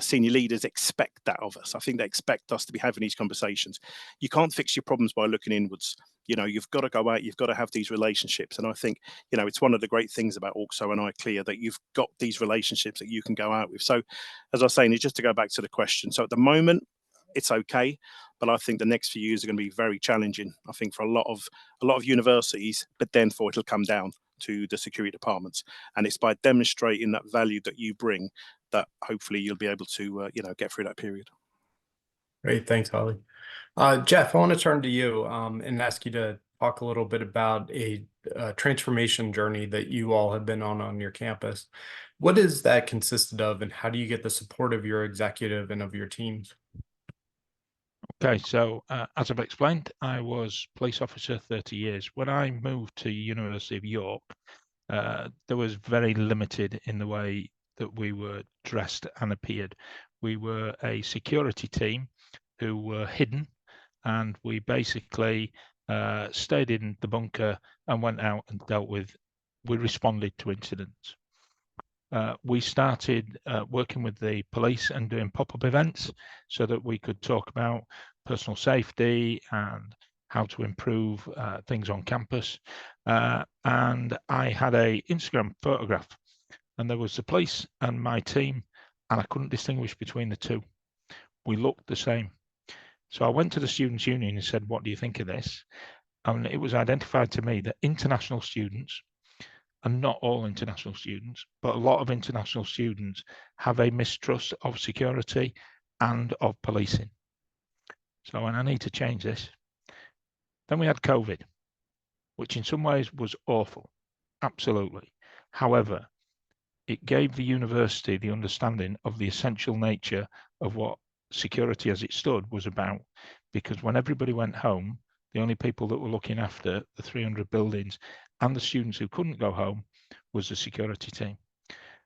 S2: senior leaders expect that of us. I think they expect us to be having these conversations. You can't fix your problems by looking inwards. You've got to go out, you've got to have these relationships. And I think, it's one of the great things about ORCSO and ICLEAR, that you've got these relationships that you can go out with. So as I was saying, just to go back to the question. So at the moment, it's okay, but I think the next few years are going to be very challenging, I think, for a lot of universities, but then it'll come down to the security departments. And it's by demonstrating that value that you bring that hopefully you'll be able to get through that period.
S1: Great, thanks, Holly. Jeff, I want to turn to you and ask you to talk a little bit about a transformation journey that you all have been on your campus. What is that consisted of, and how do you get the support of your executive and of your teams?
S4: Okay, so as I've explained, I was police officer 30 years. When I moved to University of York, there was very limited in the way that we were dressed and appeared. We were a security team who were hidden, and we basically stayed in the bunker and went out and we responded to incidents. We started working with the police and doing pop-up events so that we could talk about personal safety and how to improve things on campus. And I had a Instagram photograph, and there was the police and my team, and I couldn't distinguish between the two. We looked the same. So I went to the Students' Union and said, what do you think of this? And it was identified to me that international students and not all international students, but a lot of international students have a mistrust of security and of policing. So, and I need to change this. Then we had COVID, which in some ways was awful, absolutely. However, it gave the university the understanding of the essential nature of what security as it stood was about, because when everybody went home, the only people that were looking after the 300 buildings and the students who couldn't go home was the security team.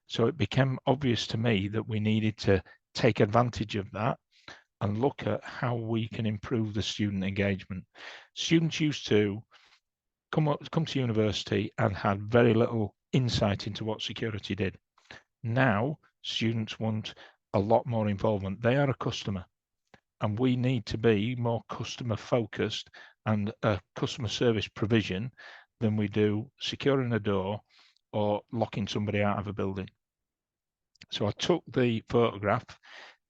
S4: So it became obvious to me that we needed to take advantage of that and look at how we can improve the student engagement. Students used to come to university and had very little insight into what security did. Now, students want a lot more involvement. They are a customer, and we need to be more customer focused and a customer service provision than we do securing a door or locking somebody out of a building. So I took the photograph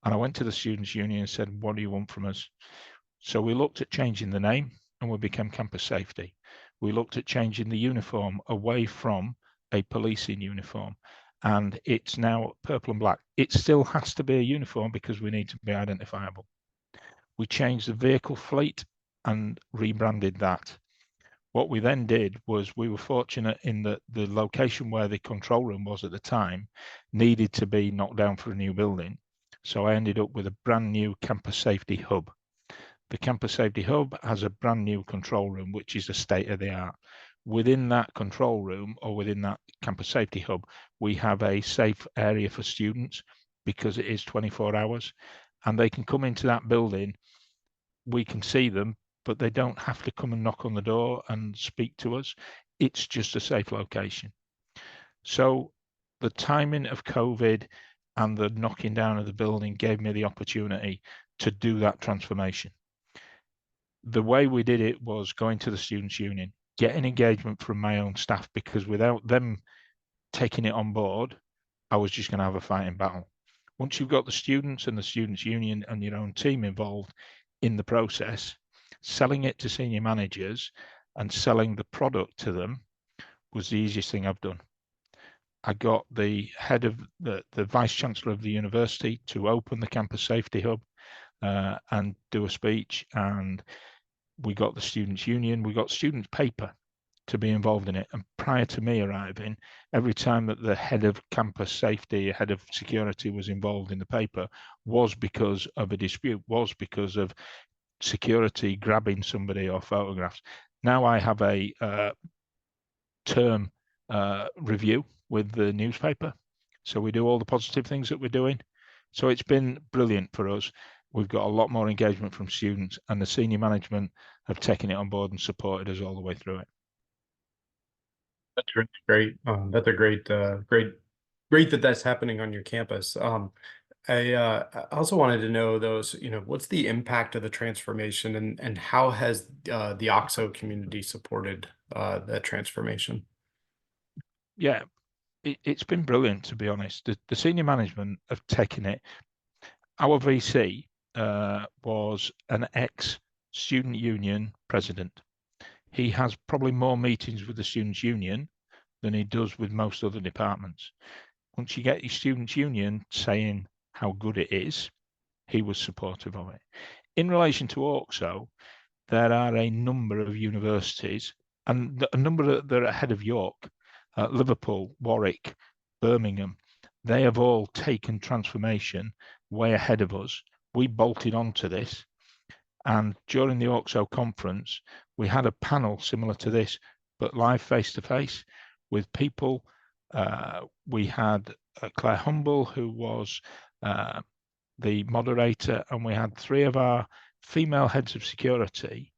S4: and I went to the Students' Union and said, what do you want from us? So we looked at changing the name and we became Campus Safety. We looked at changing the uniform away from a policing uniform, and it's now purple and black. It still has to be a uniform because we need to be identifiable. We changed the vehicle fleet and rebranded that. What we then did was we were fortunate in that the location where the control room was at the time needed to be knocked down for a new building. So I ended up with a brand new Campus Safety Hub. The Campus Safety Hub has a brand new control room, which is a state of the art. Within that control room or within that Campus Safety Hub, we have a safe area for students because it is 24 hours and they can come into that building. We can see them, but they don't have to come and knock on the door and speak to us. It's just a safe location. So the timing of COVID and the knocking down of the building gave me the opportunity to do that transformation. The way we did it was going to the Students' Union, getting engagement from my own staff, because without them taking it on board, I was just going to have a fighting battle. Once you've got the students and the Students' Union and your own team involved in the process, selling it to senior managers and selling the product to them was the easiest thing I've done. I got the head of the Vice Chancellor of the university to open the Campus Safety Hub and do a speech, and we got the Students' Union, we got students' paper to be involved in it. And prior to me arriving, every time that the head of campus safety, head of security was involved in the paper was because of a dispute, was because of security grabbing somebody or photographs. Now I have a term review with the newspaper. So we do all the positive things that we're doing. So it's been brilliant for us. We've got a lot more engagement from students, and the senior management have taken it on board and supported us all the way through it.
S1: That's really great. That's a great that that's happening on your campus. I also wanted to know those, what's the impact of the transformation and how has the OXO community supported that transformation?
S4: Yeah, it's been brilliant, to be honest. The senior management have taken it. Our VC was an ex-student union president. He has probably more meetings with the Students' Union than he does with most other departments. Once you get your Students' Union saying how good it is, he was supportive of it. In relation to OXO, there are a number of universities and a number that are ahead of York, Liverpool, Warwick, Birmingham. They have all taken transformation way ahead of us. We bolted onto this. And during the OXO conference, we had a panel similar to this, but live face-to-face with people. We had Claire Humble, who was the moderator, and we had 3 of our female heads of security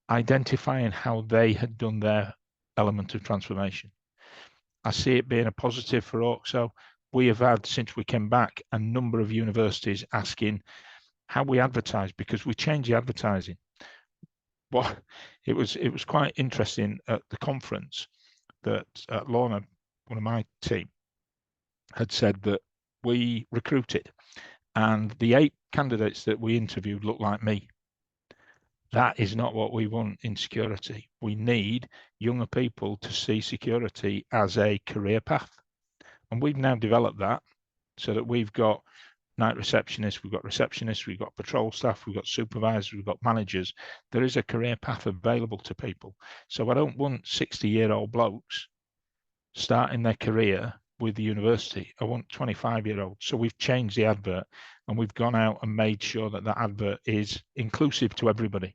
S4: identifying how they had done their element of transformation. I see it being a positive for OXO. We have had, since we came back, a number of universities asking how we advertise, because we changed the advertising. Well, it was quite interesting at the conference that Lorna, one of my team, had said that we recruited and the 8 candidates that we interviewed looked like me. That is not what we want in security. We need younger people to see security as a career path. And we've now developed that so that we've got night receptionists, we've got patrol staff, we've got supervisors, we've got managers. There is a career path available to people. So I don't want 60-year-old blokes starting their career with the university. I want 25-year-olds. So we've changed the advert and we've gone out and made sure that that advert is inclusive to everybody.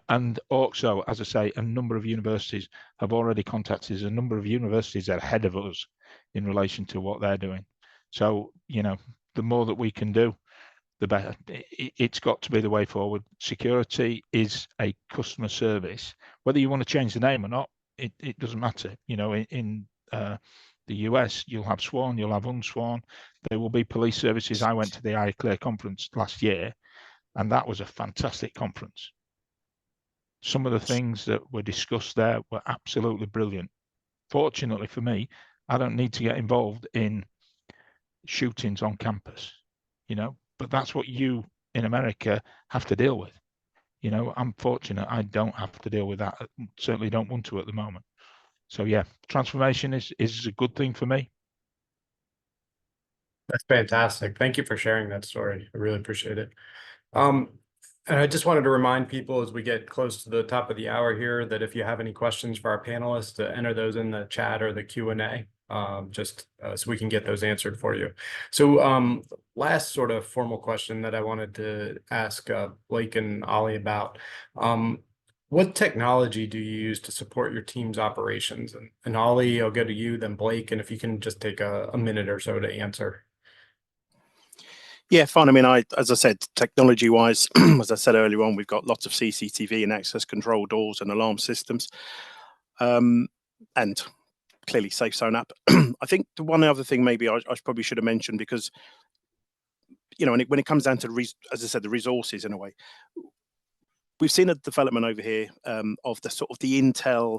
S4: And also, as I say, a number of universities have already contacted us. A number of universities are ahead of us in relation to what they're doing. So, you know, the more that we can do, the better. It's got to be the way forward. Security is a customer service. Whether you want to change the name or not, it doesn't matter. You know, in the US, you'll have sworn, you'll have unsworn. There will be police services. I went to the iClear conference last year, and that was a fantastic conference. Some of the things that were discussed there were absolutely brilliant. Fortunately for me, I don't need to get involved in shootings on campus, you know, but that's what you in America have to deal with. You know, I'm fortunate I don't have to deal with that. Certainly don't want to at the moment. So yeah, transformation is a good thing for me.
S1: That's fantastic. Thank you for sharing that story. I really appreciate it. And I just wanted to remind people as we get close to the top of the hour here that if you have any questions for our panelists, to enter those in the chat or the Q&A, so we can get those answered for you. So last sort of formal question that I wanted to ask Blake and Ollie about. What technology do you use to support your team's operations? And Ollie, I'll go to you, then Blake, and if you can just take a minute or so to answer.
S2: Yeah, fine. I mean, as I said, technology-wise, as I said earlier on, we've got lots of CCTV and access control doors and alarm systems, and clearly Safe Zone app. I think the one other thing maybe I probably should have mentioned, because, you know, when it comes down to, as I said, the resources in a way, we've seen a development over here of the sort of the Intel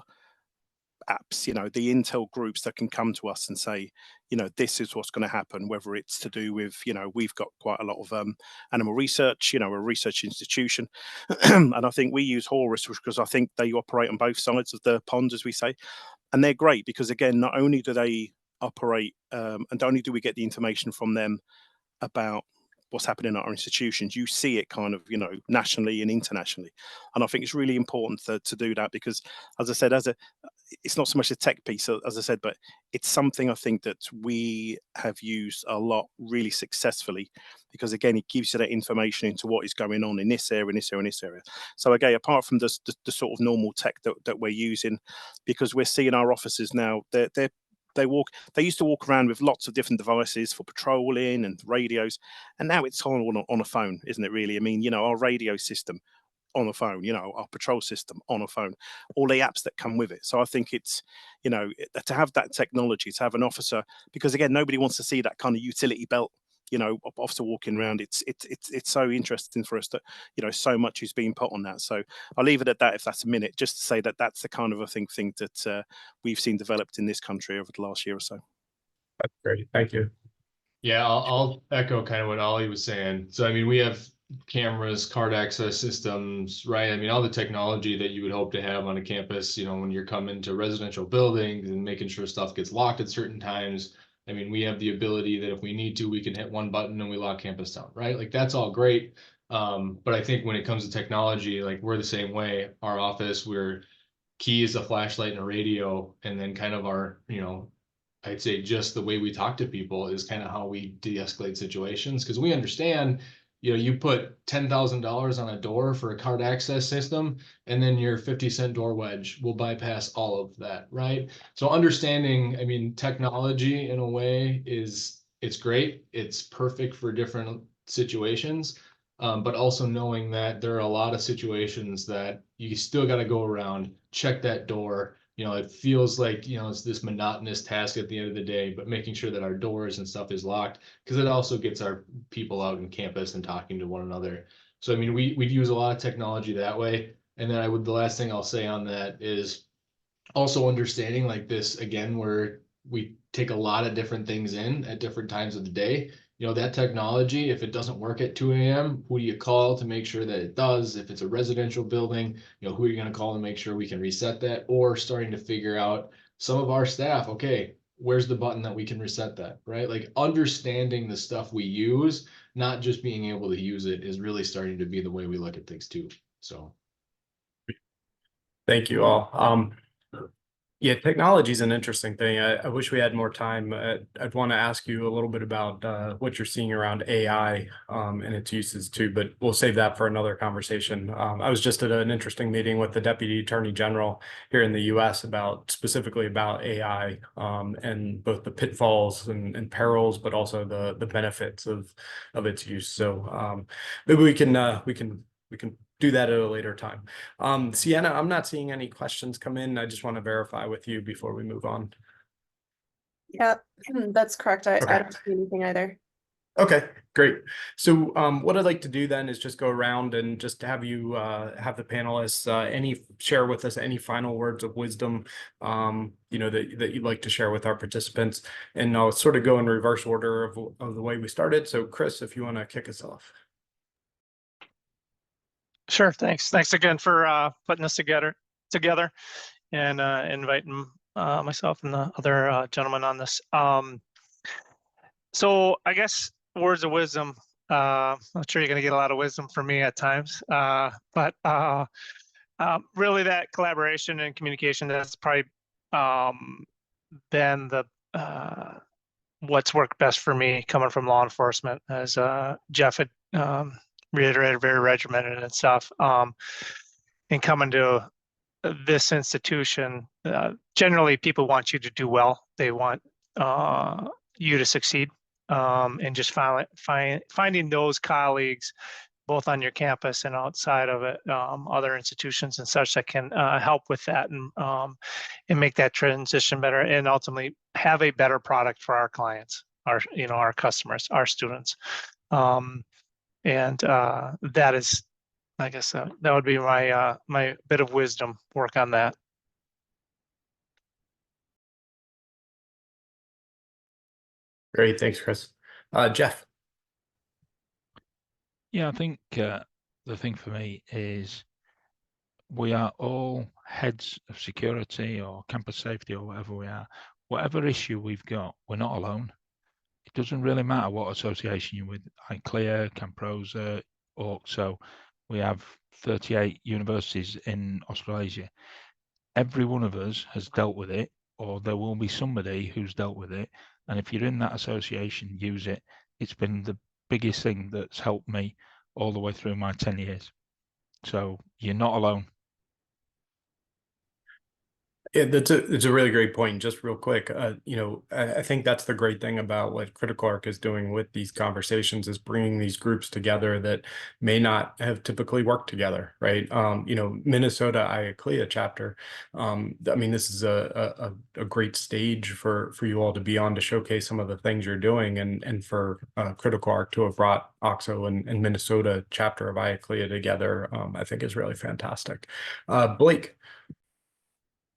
S2: apps, you know, the Intel groups that can come to us and say, you know, this is what's going to happen, whether it's to do with, you know, we've got quite a lot of animal research, you know, a research institution. And I think we use Horus because I think they operate on both sides of the pond, as we say. And they're great because, again, not only do they operate and not only do we get the information from them about what's happening at our institutions, you see it kind of, you know, nationally and internationally. And I think it's really important to do that because, as I said, it's not so much a tech piece, as I said, but it's something I think that we have used a lot really successfully because, again, it gives you that information into what is going on in this area, in this area, in this area. So, again, apart from the sort of normal tech that we're using, because we're seeing our officers now, they used to walk around with lots of different devices for patrolling and radios, and now it's all on a phone, isn't it, really? I mean, you know, our radio system on a phone, you know, our patrol system on a phone, all the apps that come with it. So I think it's, you know, to have that technology, to have an officer, because, again, nobody wants to see that kind of utility belt, you know, officer walking around. It's so interesting for us that, you know, so much is being put on that. So I'll leave it at that if that's a minute, just to say that that's the kind of a thing that we've seen developed in this country over the last year or so.
S1: That's great. Thank you.
S3: Yeah, I'll echo kind of what Ollie was saying. So, I mean, we have cameras, card access systems, right? I mean, all the technology that you would hope to have on a campus, you know, when you're coming to residential buildings and making sure stuff gets locked at certain times. I mean, we have the ability that if we need to, we can hit one button and we lock campus down, right? Like, that's all great. But I think when it comes to technology, like, we're the same way. Our office, we're key is a flashlight and a radio, and then kind of our, you know, I'd say just the way we talk to people is kind of how we de-escalate situations, because we understand, you know, you put $10,000 on a door for a card access system, and then your 50-cent door wedge will bypass all of that, right? So understanding, I mean, technology in a way it's great. It's perfect for different situations, but also knowing that there are a lot of situations that you still got to go around, check that door. You know, it feels like, you know, it's this monotonous task at the end of the day, but making sure that our doors and stuff is locked, because it also gets our people out in campus and talking to one another. So, I mean, we use a lot of technology that way. And then the last thing I'll say on that is also understanding like this, again, where we take a lot of different things in at different times of the day. that technology, if it doesn't work at 2 a.m., who do you call to make sure that it does? If it's a residential building, who are you going to call to make sure we can reset that? Or starting to figure out some of our staff, okay, where's the button that we can reset that, right? Like understanding the stuff we use, not just being able to use it, is really starting to be the way we look at things too. So
S1: Thank you all. Yeah, technology is an interesting thing. I wish we had more time. I'd want to ask you a little bit about what you're seeing around AI and its uses too, but we'll save that for another conversation. I was just at an interesting meeting with the Deputy Attorney General here in the U.S. specifically about AI and both the pitfalls and perils, but also the benefits of its use. So maybe we can do that at a later time. Sienna, I'm not seeing any questions come in. I just want to verify with you before we move on.
S6: Yeah, that's correct. I
S1: Okay.
S6: don't see anything either.
S1: Okay, great. So what I'd like to do then is just go around and just have you have the panelists share with us any final words of wisdom that you'd like to share with our participants. And I'll sort of go in reverse order of the way we started. So Chris, if you want to kick us off.
S5: Sure. Thanks. Thanks again for putting this together and inviting myself and the other gentleman on this. So I guess words of wisdom. I'm sure you're going to get a lot of wisdom from me at times, but really that collaboration and communication, that's probably been the what's worked best for me coming from law enforcement, as Jeff had reiterated, very regimented and stuff. And coming to this institution, generally people want you to do well. They want you to succeed, and just finding those colleagues both on your campus and outside of it, other institutions and such that can help with that and make that transition better, and ultimately have a better product for our clients, our customers, our students. And that is, I guess that would be my my bit of wisdom. Work on that.
S1: Great, thanks, Chris. Jeff.
S4: Yeah, I think the thing for me is we are all heads of security or campus safety or whatever we are. Whatever issue we've got, we're not alone. It doesn't really matter what association you're with. ICLEA, Camprosa, ORCSO. We have 38 universities in Australasia. Every one of us has dealt with it, or there will be somebody who's dealt with it. And if you're in that association, use it. It's been the biggest thing that's helped me all the way through my 10 years. So you're not alone.
S1: Yeah, it's a really great point. Just real quick, I think that's the great thing about what CriticalArc is doing with these conversations, is bringing these groups together that may not have typically worked together, right? Minnesota ICLEA chapter. I mean, this is a great stage for you all to be on to showcase some of the things you're doing, and for CriticalArc to have brought OXO and Minnesota chapter of ICLEA together, I think is really fantastic. Blake.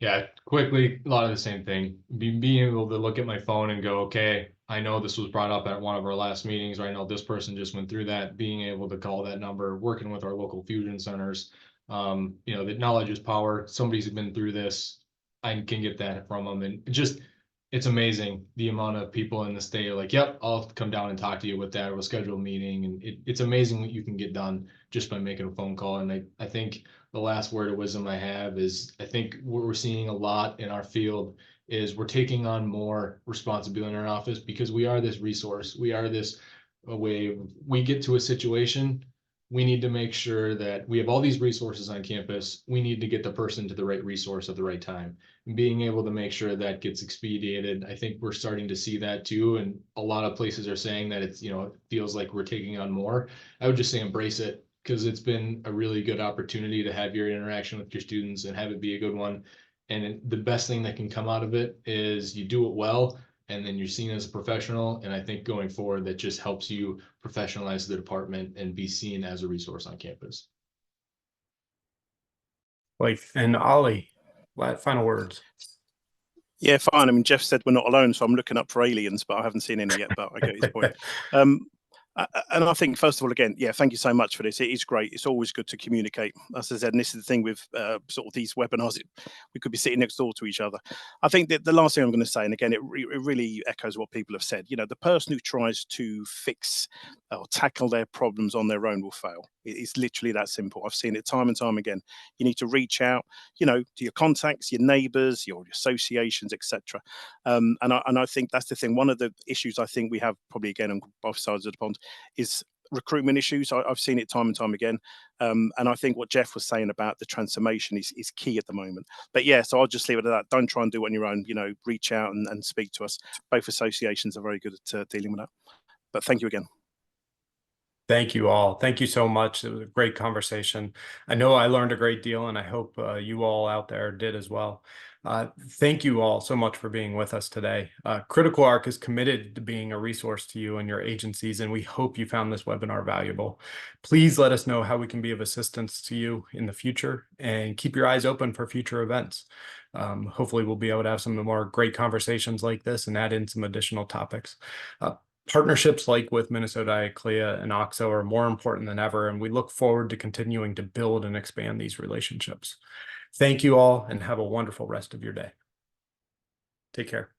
S3: Yeah, quickly, a lot of the same thing. Being able to look at my phone and go, okay, I know this was brought up at one of our last meetings, or I know this person just went through that. Being able to call that number, working with our local fusion centers, that knowledge is power. Somebody's been through this, I can get that from them. And it's amazing the amount of people in the state are like, yep, I'll come down and talk to you with that. We'll schedule a meeting. And it's amazing what you can get done just by making a phone call. And I think the last word of wisdom I have is, I think what we're seeing a lot in our field is we're taking on more responsibility in our office, because we are this resource. We are this way. We get to a situation, we need to make sure that we have all these resources on campus. We need to get the person to the right resource at the right time. And being able to make sure that gets expedited, I think we're starting to see that too. And a lot of places are saying that it's, it feels like we're taking on more. I would just say embrace it, because it's been a really good opportunity to have your interaction with your students and have it be a good one. And the best thing that can come out of it is you do it well, and then you're seen as a professional. And I think going forward, that just helps you professionalize the department and be seen as a resource on campus.
S1: And Ollie, final words.
S2: Yeah, fine. I mean, Jeff said we're not alone, so I'm looking up for aliens, but I haven't seen any yet, but I get his point. And I think, first of all, again, yeah, thank you so much for this. It is great. It's always good to communicate. As I said, and this is the thing with sort of these webinars, we could be sitting next door to each other. I think that the last thing I'm going to say, and again, it really echoes what people have said, you know, the person who tries to fix or tackle their problems on their own will fail. It's literally that simple. I've seen it time and time again. You need to reach out, you know, to your contacts, your neighbours, your associations, etc. And I think that's the thing. One of the issues I think we have probably again on both sides of the pond is recruitment issues. I've seen it time and time again. And I think what Jeff was saying about the transformation is key at the moment. But yeah, so I'll just leave it at that. Don't try and do it on your own. You know, reach out and speak to us. Both associations are very good at dealing with that. But thank you again.
S1: Thank you all. Thank you so much. It was a great conversation. I know I learned a great deal, and I hope you all out there did as well. Thank you all so much for being with us today. CriticalArc is committed to being a resource to you and your agencies, and we hope you found this webinar valuable. Please let us know how we can be of assistance to you in the future, and keep your eyes open for future events. Hopefully we'll be able to have some more great conversations like this and add in some additional topics. Partnerships like with Minnesota IACLEA and OXO are more important than ever, and we look forward to continuing to build and expand these relationships. Thank you all, and have a wonderful rest of your day. Take care.